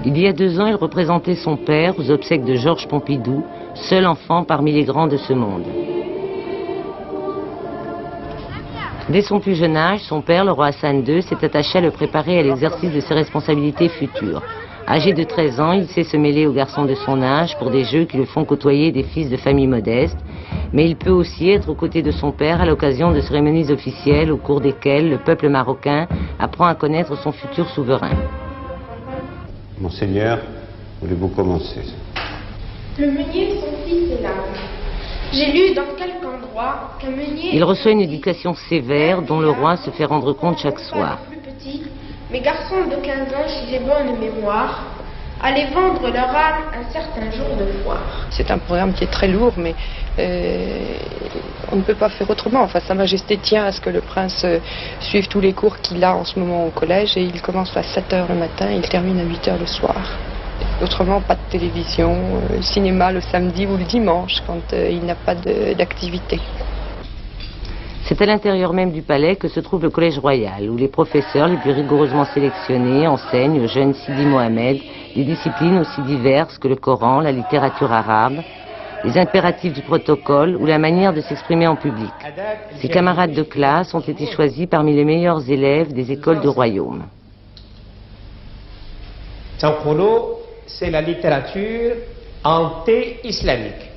Il y a 2 ans, il représentait son père aux obsèques de Georges Pompidou, seul enfant parmi les grands de ce monde. Dès son plus jeune âge, son père, le roi Hassan II, s'est attaché à le préparer à l'exercice de ses responsabilités futures. Âgé de 13 ans, il sait se mêler aux garçons de son âge pour des jeux qui le font côtoyer des fils de familles modestes, mais il peut aussi être aux côtés de son père à l'occasion de cérémonies officielles au cours desquelles le peuple marocain apprend à connaître son futur souverain. Monseigneur, voulez-vous commencer? Le meunier, son fils est l'âme. J'ai lu dans quelque endroit qu'un meunier... Il reçoit une éducation sévère dont le roi se fait rendre compte chaque soir. Plus petits, mes garçons de 15 ans, si j'ai bonne mémoire, allaient vendre leur âme un certain jour de foire. C'est un programme qui est très lourd, mais on ne peut pas faire autrement. Enfin, Sa Majesté tient à ce que le prince suive tous les cours qu'il a en ce moment au collège, et il commence à 7h le matin et il termine à 8h le soir. Autrement, pas de télévision, cinéma le samedi ou le dimanche quand il n'a pas d'activité. C'est à l'intérieur même du palais que se trouve le collège royal, où les professeurs les plus rigoureusement sélectionnés enseignent aux jeunes Sidi Mohamed des disciplines aussi diverses que le Coran, la littérature arabe, les impératifs du protocole ou la manière de s'exprimer en public. Ses camarades de classe ont été choisis parmi les meilleurs élèves des écoles du royaume. Sankholo, c'est la littérature anté-islamique.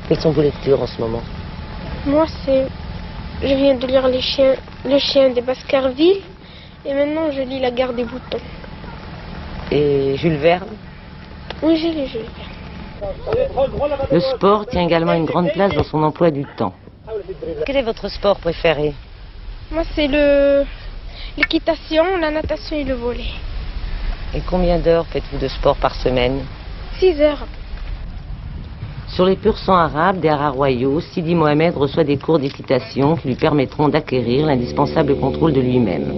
Quelles sont vos lectures en ce moment? Moi, je viens de lire Le chien des Baskerville, et maintenant je lis La guerre des boutons. Et Jules Verne? Oui, j'ai lu Jules Verne. Le sport tient également une grande place dans son emploi du temps. Quel est votre sport préféré? Moi, c'est l'équitation, la natation et le volley. Et combien d'heures faites-vous de sport par semaine? 6 heures. Sur les pur sang arabes des haras royaux, Sidi Mohamed reçoit des cours d'équitation qui lui permettront d'acquérir l'indispensable contrôle de lui-même.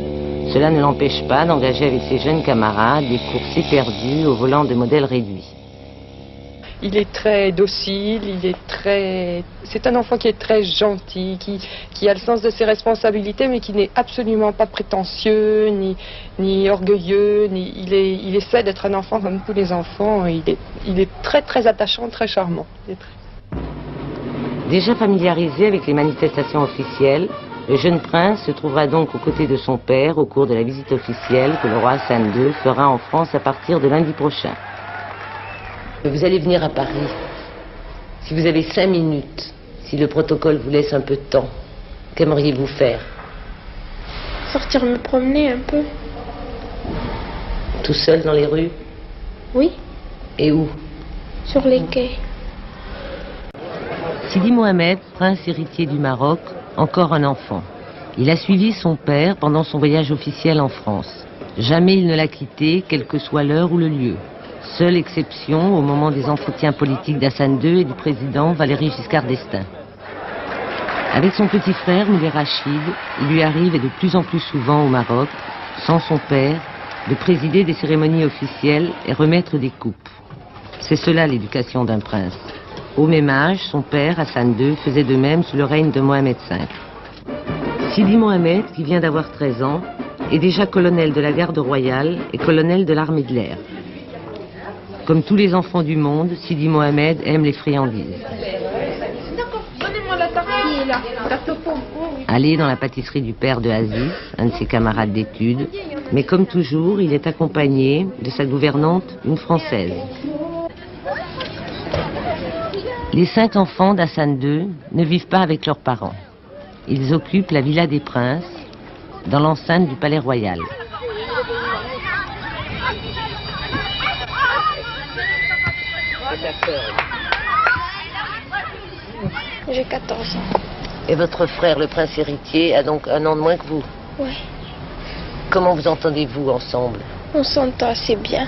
Cela ne l'empêche pas d'engager avec ses jeunes camarades des courses éperdues au volant de modèles réduits. Il est très docile, c'est un enfant qui est très gentil, qui a le sens de ses responsabilités, mais qui n'est absolument pas prétentieux, ni orgueilleux, il essaie d'être un enfant comme tous les enfants. Il est très très attachant, très charmant. Déjà familiarisé avec les manifestations officielles, le jeune prince se trouvera donc aux côtés de son père au cours de la visite officielle que le roi Hassan II fera en France à partir de lundi prochain. Vous allez venir à Paris. Si vous avez 5 minutes, si le protocole vous laisse un peu de temps, qu'aimeriez-vous faire? Sortir me promener un peu. Tout seul dans les rues? Oui. Et où? Sur les quais. Sidi Mohamed, prince héritier du Maroc, encore un enfant. Il a suivi son père pendant son voyage officiel en France. Jamais il ne l'a quitté, quelle que soit l'heure ou le lieu. Seule exception au moment des entretiens politiques d'Hassan II et du président Valéry Giscard d'Estaing. Avec son petit frère Moulay Rachid, il lui arrive et de plus en plus souvent au Maroc, sans son père, de présider des cérémonies officielles et remettre des coupes. C'est cela l'éducation d'un prince. Au même âge, son père, Hassan II, faisait de même sous le règne de Mohamed V. Sidi Mohamed, qui vient d'avoir 13 ans, est déjà colonel de la garde royale et colonel de l'armée de l'air. Comme tous les enfants du monde, Sidi Mohamed aime les friandises. Aller dans la pâtisserie du père de Aziz, un de ses camarades d'études, mais comme toujours, il est accompagné de sa gouvernante, une Française. Les 5 enfants d'Hassan II ne vivent pas avec leurs parents. Ils occupent la Villa des Princes, dans l'enceinte du Palais Royal. J'ai 14 ans. Et votre frère, le prince héritier, a donc 1 an de moins que vous? Oui. Comment vous entendez-vous ensemble? On s'entend assez bien.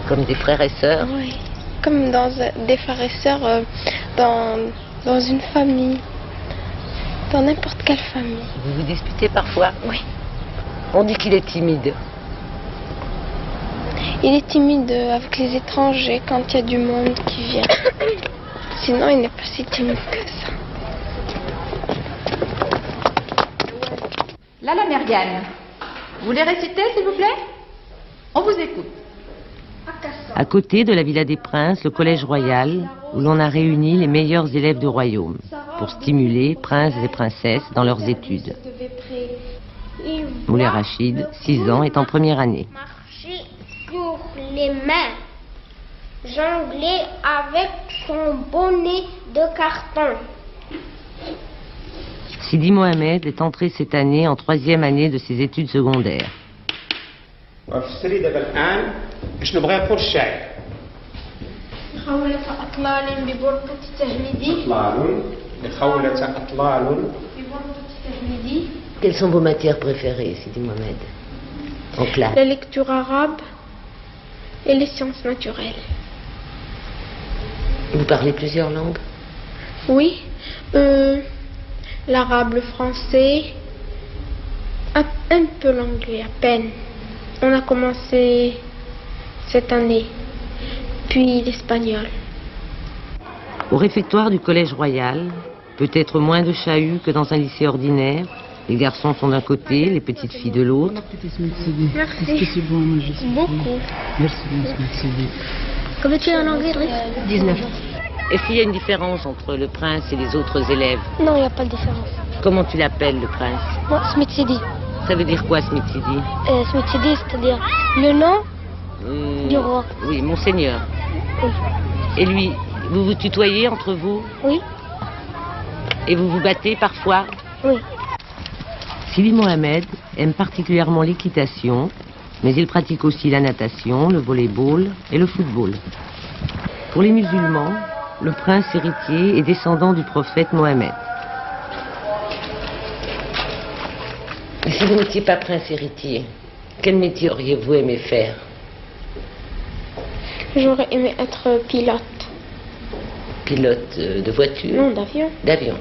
Comme des frères et sœurs? Oui. Comme des frères et sœurs dans une famille. Dans n'importe quelle famille. Vous vous disputez parfois? Oui. On dit qu'il est timide. Il est timide avec les étrangers quand il y a du monde qui vient. Sinon, il n'est pas si timide que ça. La Lamérienne. Vous les récitez, s'il vous plaît? On vous écoute. À côté de la Villa des Princes, le Collège Royal, où l'on a réuni les meilleurs élèves du royaume pour stimuler princes et princesses dans leurs études. Moulay Rachid, 6 ans, est en première année. Marcher sur les mains, jongler avec son bonnet de carton. Sidi Mohamed est entré cette année en 3e année de ses études secondaires. وفي السري دابا الان باش نبغي نقول الشاعر. خولة أطلال ببرقة تجلدي. خولة أطلال ببرقة تجلدي. Quelles sont vos matières préférées, Sidi Mohamed, en classe? La lecture arabe et les sciences naturelles. Vous parlez plusieurs langues? Oui, l'arabe, le français, un peu l'anglais, à peine. On a commencé cette année, puis l'espagnol. Au réfectoire du Collège Royal, peut-être moins de chahut que dans un lycée ordinaire. Les garçons sont d'un côté, les petites filles de l'autre. Merci. Beaucoup. Combien tu es en anglais, 19. Est-ce qu'il y a une différence entre le prince et les autres élèves? Non, il n'y a pas de différence. Comment tu l'appelles, le prince? Moi, Smith Sidi. Ça veut dire quoi, Smith Sidi? Smith Sidi, c'est-à-dire le nom du roi. Oui, monseigneur. Oui. Et lui, vous vous tutoyez entre vous? Oui. Et vous vous battez parfois? Oui. Sidi Mohamed aime particulièrement l'équitation, mais il pratique aussi la natation, le volley-ball et le football. Pour les musulmans, le prince héritier est descendant du prophète Mohammed. Et si vous n'étiez pas prince héritier, quel métier auriez-vous aimé faire? J'aurais aimé être pilote. Pilote de voiture? Non, d'avion. D'avion.